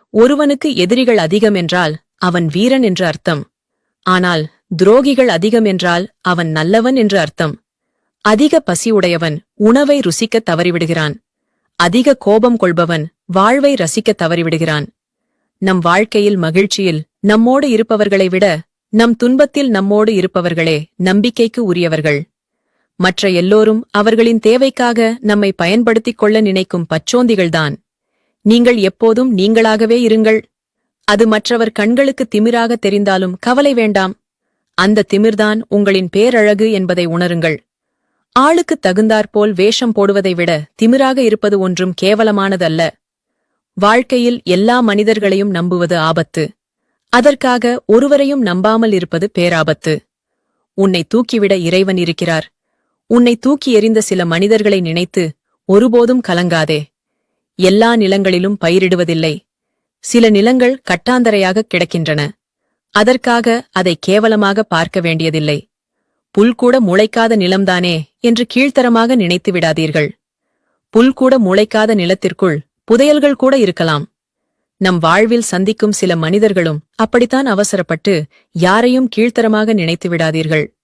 ஒருவனுக்கு எதிரிகள் அதிகம் என்றால் அவன் வீரன் என்று அர்த்தம். ஆனால் துரோகிகள் அதிகம் என்றால் அவன் நல்லவன் என்று அர்த்தம். அதிக பசி உடையவன் உணவை ருசிக்கத் தவறிவிடுகிறான். அதிக கோபம் கொள்பவன் வாழ்வை ரசிக்கத் தவறிவிடுகிறான். நம் வாழ்க்கையில் மகிழ்ச்சியில் நம்மோடு இருப்பவர்களை விட நம் துன்பத்தில் நம்மோடு இருப்பவர்களே நம்பிக்கைக்கு உரியவர்கள். மற்ற எல்லோரும் அவர்களின் தேவைக்காக நம்மை பயன்படுத்திக் கொள்ள நினைக்கும் பச்சோந்திகள்தான். நீங்கள் எப்போதும் நீங்களாகவே இருங்கள். அது மற்றவர் கண்களுக்கு திமிராக தெரிந்தாலும் கவலை வேண்டாம். அந்த திமிர்தான் உங்களின் பேரழகு என்பதை உணருங்கள். ஆளுக்குத் தகுந்தாற்போல் வேஷம் போடுவதை விட திமிராக இருப்பது ஒன்றும் கேவலமானதல்ல. வாழ்க்கையில் எல்லா மனிதர்களையும் நம்புவது ஆபத்து. அதற்காக ஒருவரையும் நம்பாமல் இருப்பது பேராபத்து. உன்னை தூக்கிவிட இறைவன் இருக்கிறார். உன்னை தூக்கி எறிந்த சில மனிதர்களை நினைத்து ஒருபோதும் கலங்காதே. எல்லா நிலங்களிலும் பயிரிடுவதில்லை. சில நிலங்கள் கட்டாந்தரையாக கிடக்கின்றன. அதற்காக அதை கேவலமாக பார்க்க வேண்டியதில்லை. புல்கூட முளைக்காத நிலம்தானே என்று கீழ்த்தரமாக நினைத்து விடாதீர்கள். புல்கூட முளைக்காத நிலத்திற்குள் புதையல்கள் கூட இருக்கலாம். நம் வாழ்வில் சந்திக்கும் சில மனிதர்களும் அப்படித்தான். அவசரப்பட்டு யாரையும் கீழ்த்தரமாக நினைத்து விடாதீர்கள்.